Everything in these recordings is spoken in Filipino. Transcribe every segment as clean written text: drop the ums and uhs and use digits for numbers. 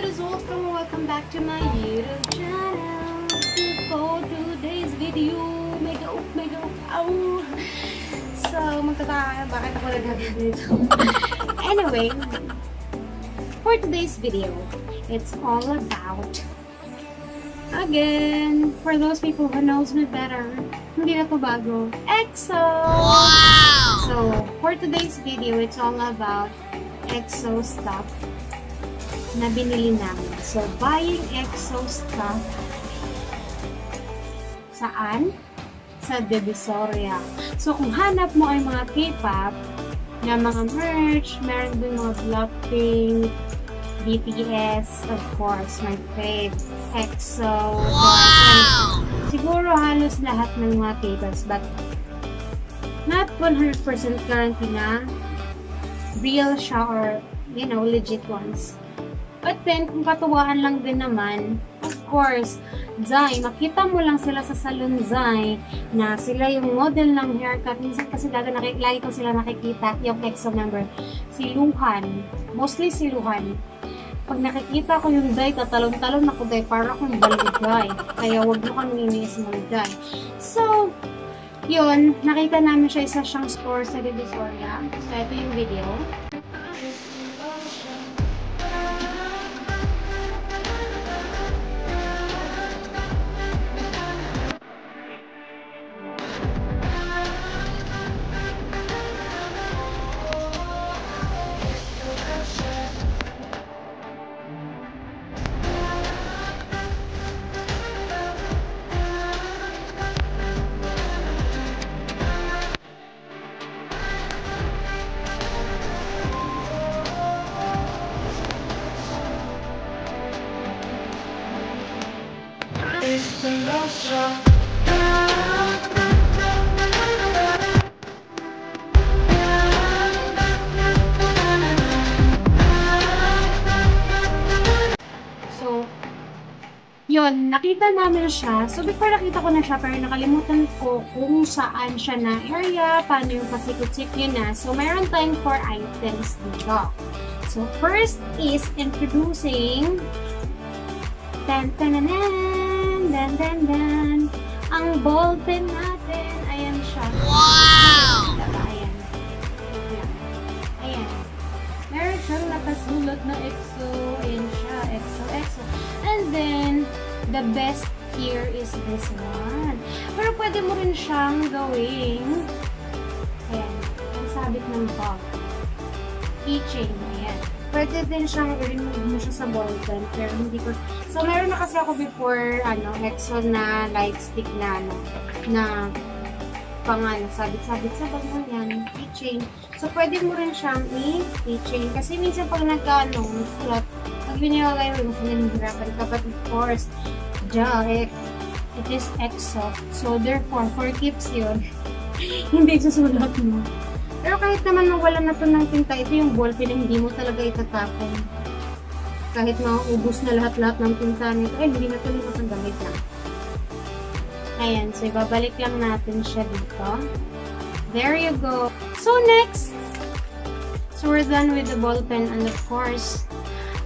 what is welcome, welcome back to my YouTube channel. For today's video, mega up, oh. So, magtataka, bakit ako nagagawin ito? Anyway, for today's video, it's all about, again, for those people who knows me better, hindi na po bago, EXO! Wow! So, for today's video, it's all about EXO stuff na binili namin. So, buying EXO stuff saan? Sa Divisoria. So, kung hanap mo ay mga K-pop na mga merch, meron din mga Blackpink, BTS, of course, my fave, EXO, wow! Siguro halos lahat ng mga K-pops, but not 100% guarantee na real siya or, you know, legit ones. But then, kung katuwaan lang din naman, of course, Zai, makita mo lang sila sa salon Zai, na sila yung model ng haircut. Minsan kasi lagi ko sila nakikita, yung EXO member, si Luhan. Mostly si Luhan. Pag nakikita ko yung Zai, tatalon-talon ako Zai, para akong baligay. Kaya wag mo kang iniis mo Zai. So, yun, nakita namin siya isa siyang store sa Divisoria. So, ito yung video. So, yun, nakita namin siya. So, before nakita ko na siya, pero nakalimutan ko kung saan siya na area, paano yung pasikot-sikot na. So, mayroon tayong 4 items dito. So, first is introducing ang ball pen natin. Ayan siya. Wow! Ayan. Ayan. Meron siyang nakasulat na EXO. Ayan siya. EXO. And then, the best here is this one. Pero pwede mo rin siyang gawing ayan. Ang sabit ng bag. Keychain. Ayan. Pwede din siyang i-remove mo siya sa ballpen, pero hindi ko. So, meron na kasi ako before, EXO na light stick na, na sabit-sabit sa bag mo yan, keychain. So, pwede mo rin siyang i-keychain. Kasi minsan pag nagsulat, pag yun yung gagawin mo, sinanihirapan ka. But of course, it is EXO. So, therefore, for keeps yun, hindi susulat mo. Pero kahit naman mawala na ito ng tinta, ito yung ballpen na hindi mo talaga itatapon. Kahit maubos na lahat-lahat ng tinta nito, hindi na ito nito gamit na. Ayan, so ibabalik lang natin siya dito. There you go. So next, so we're done with the ballpen, and of course,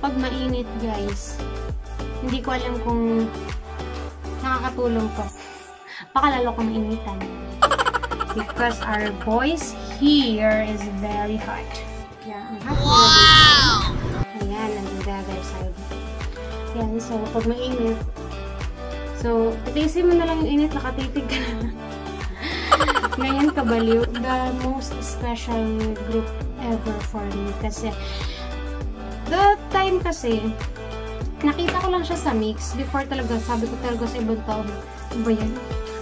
pag mainit guys, hindi ko alam kung nakakatulong to. Baka lalo kong mainitan. Because our voice here is very hot. Yeah, I'm happy wow! Ayan, on the other side. Ayan, so pag mainit, so titisin mo na lang yung init, nakatitig ka na lang. Ngayon kabaliw, the most special group ever for me. Kasi, the time kasi, nakita ko lang siya sa mix. Before talaga, sabi ko talaga sa ibang tao, ano ba yan?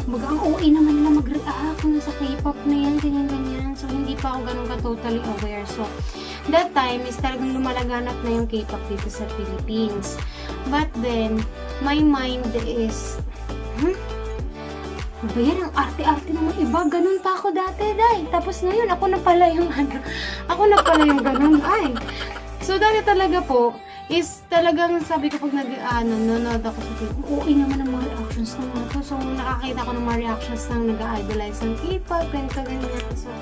Baga, ang OA naman nila mag-react kung sa K-pop na yan, ganyan-ganyan. So, hindi pa ako ganun ka-totally aware. So, that time is talagang lumalaganap na yung K-pop dito sa Philippines. But then, my mind is, ba yan, ang arte-arte naman iba. Ganun pa ako dati, day. Tapos ngayon, ako na pala yung ganun, ay. So, dati talaga po, is talagang sabi ko pag nanonood ako sa film, okay naman ang mga reactions ng mga to. So, nakakita ko ng mga reactions ng nag-idolize ng K-pop, ganito, ganyan. So,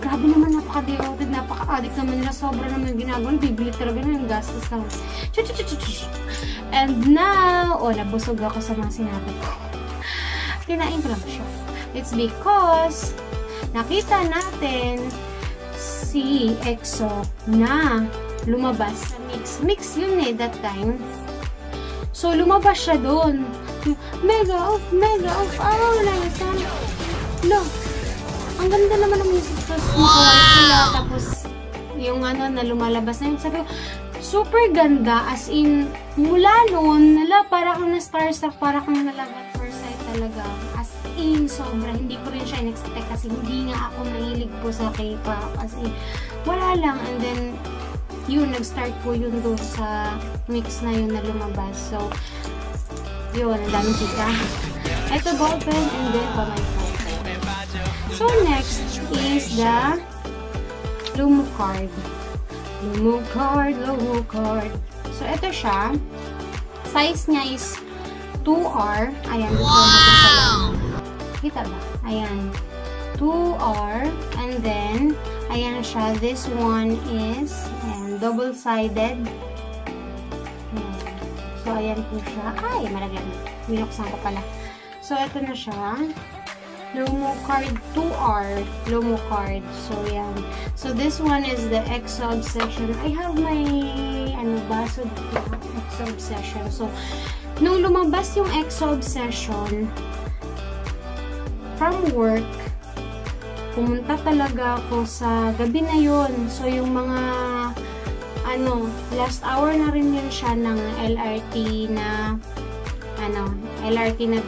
grabe naman, napaka-devoted, napaka-addict naman nila. Sobra naman yung ginagawa. Bibili talaga na yung gastos naman. And now, nabusog ako sa mga sinabi ko. Kinain ko lang siya. It's because, nakita natin si EXO na lumabas sa Mix. Mix yun that time. So, lumabas siya doon. Mega off, look. Ang ganda naman ng music. Tapos, yung na lumalabas na yun. Sabi ko, super ganda. As in, mula noon, para kang na-starstruck, para kang nalabat first sight talaga. As in, sobra. Hindi ko rin siya in-expect kasi hindi nga ako mahilig po sa K-pop. As in, wala lang. And then, yun, nag-start po yun doon sa Mix na yun na lumabas. So, yun, ang dami kita. Ito, ballpen, and then, my photo. So, next is the Lumo card. Lumo card. So, ito siya. Size niya is 2R. Ayan, wow! Kita ba? Ayan. 2R. And then, ayan siya. This one is, double-sided. So, ayan po siya. Ay, malaglag na. Binuksan ko pala. So, ito na siya. Lumo card 2R. Lumo card. So, yan. So, this one is the EXO Obsession. I have my, baso dito. EXO Obsession. So, nung lumabas yung EXO Obsession, from work, pumunta talaga ako sa gabi na yun. So, yung mga last hour na rin yun siya ng LRT na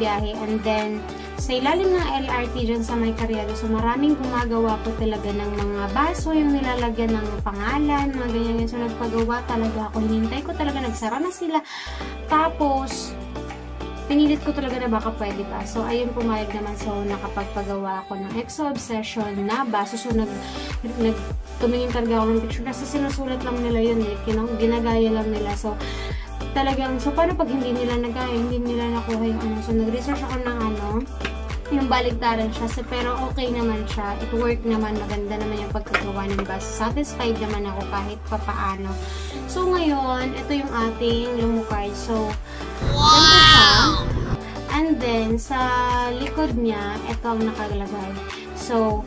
biyahe. And then, sa ilalim ng LRT dyan sa may Cariado, so maraming gumagawa po talaga ng mga baso, yung nilalagyan ng pangalan, mga ganyan. So, nagpagawa talaga ako. Hinintay ko talaga, nagsara na sila. Tapos, pinilit ko talaga na baka pwede pa. So, ayun, pumayag naman. So, nakapagpagawa ako ng EXO Obsession na baso. So, tumingin talaga ako ng picture. Kasi sinusulat lang nila yun eh. Ginagaya lang nila. So, talagang, so, paano pag hindi nila nagaya, hindi nila nakuha yung So, nag-research ako ng yung baligtaran siya. So, pero okay naman siya. It worked naman. Maganda naman yung pagkagawa ng baso. Satisfied naman ako kahit papaano. So, ngayon, ito yung ating lumukay. So, ganito siya. And then, sa likod niya, ito ang nakalagay. So,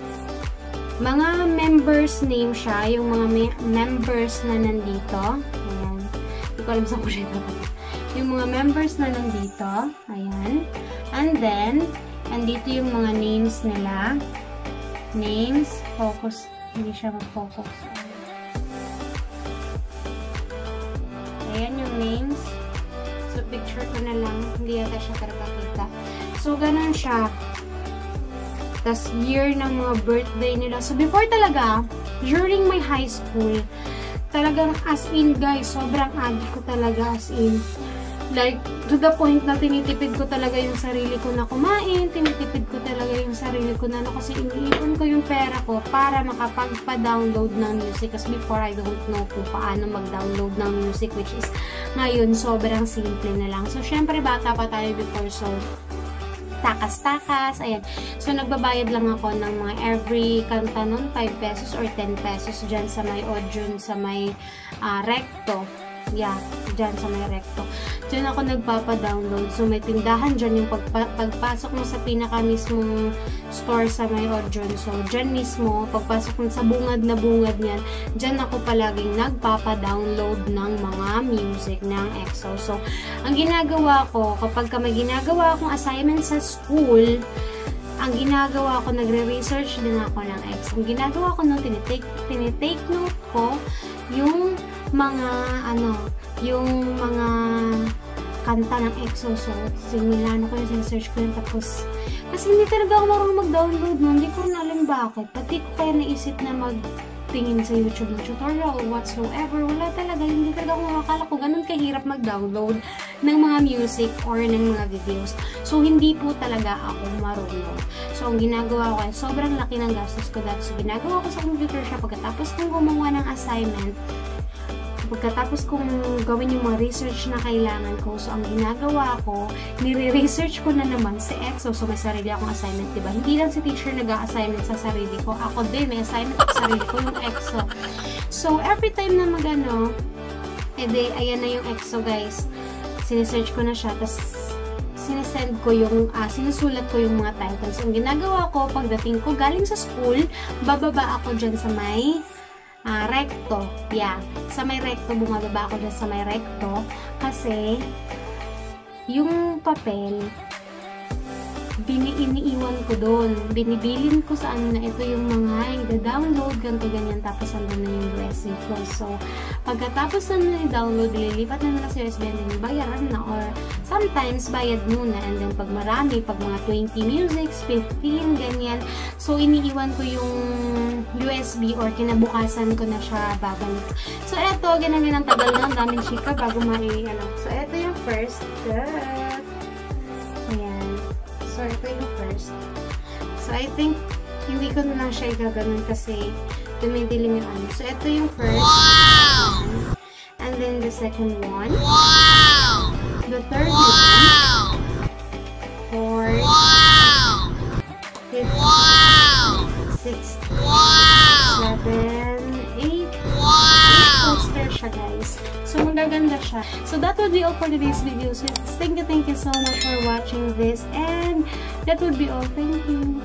mga members name siya. Yung mga members na nandito. Ayan. Hindi ko alam saan ko siya ito. Yung mga members na nandito. Ayan. And then, andito yung mga names nila. Names. Focus. Hindi siya mag-focus. Ayan yung names. So, picture ko na lang. Hindi yata siya talaga kita. So, ganun siya. Tas, year ng mga birthday nila. So, before talaga, during my high school, talagang as in, guys, sobrang addict ko talaga as in. Like, to the point na tinitipid ko talaga yung sarili ko na kumain, tinitipid ko talaga yung sarili ko na kasi iniipon ko yung pera ko para makapagpa-download ng music. Kasi before, I don't know kung paano mag-download ng music, which is ngayon, sobrang simple na lang. So, syempre, bata pa tayo before, so, takas-takas, ayan. So, nagbabayad lang ako ng mga every kanta nun, 5 pesos or 10 pesos dyan sa may audio, sa may recto. Yeah, dyan sa may recto. Dyan ako nagpapa-download. So, may tindahan dyan yung pagpasok mo sa pinaka mismong store sa may audio. So, dyan mismo, pagpasok mo sa bungad na bungad niyan, dyan ako palaging nagpapa-download ng mga music ng EXO. So, ang ginagawa ko, kapag may ginagawa akong assignment sa school, ang ginagawa ko, nagre-research din ako ng EXO. Ang ginagawa ko nung tinitake note ko, yung mga yung mga kanta ng EXO. So, sinilano ko yung search ko yun. Tapos, kasi hindi talaga ako marunong mag-download nun. Hindi ko rin alam bakit. Pati ko kaya naisip na magtingin sa YouTube ng tutorial or whatsoever. Wala talaga. Hindi talaga ako makakala ko ganun kahirap mag-download ng mga music or ng mga videos. So, hindi po talaga ako marunong. So, ang ginagawa ko ay sobrang laki ng gastos ko dati. So, ginagawa ko sa computer siya pagkatapos kong gumawa ng assignment. pagkatapos kong gawin yung mga research na kailangan ko, so ang ginagawa ko, nire-research ko na naman si EXO. So may sarili akong assignment, diba? Hindi lang si teacher nag-a-assignment sa sarili ko. Ako din, may assignment sa sarili ko, yung EXO. So every time na magano, edi, ayan na yung EXO, guys. Sinesearch ko na siya, tapos sinesend ko yung, sinusulat ko yung mga titles. Ang ginagawa ko, pagdating ko galing sa school, bababa ako dyan sa may recto. Yeah. Sa may recto, bumababa ako dyan sa may recto. Kasi, yung papel, iniiwan ko doon. Binibilin ko sa ano na ito yung mga i-download, ganito-ganyan, tapos andun na yung USB ko. So, pagkatapos na i-download, lilipat na nila sa USB and then bayaran na, or sometimes bayad muna, and then pag marami, pag mga 20 musics, 15, ganyan. So, iniiwan ko yung USB or kinabukasan ko na siya babalik. So, eto, ganang tagal na, ang daming chika bago ano. So, eto yung first step. Ayan. So, ito yung first. So, I think, hindi ko na lang siya igaganon kasi dumidilim yung ano. So, ito yung first. Wow! And then, the second one. Wow! The third one. Fourth. Wow! Fifth. Wow! Sixth. Wow! 7, 8. Wow! 8 poster siya, guys. So, magaganda siya. So, that would be all for today's video. So, thank you so much for watching this. And that would be all. Thank you.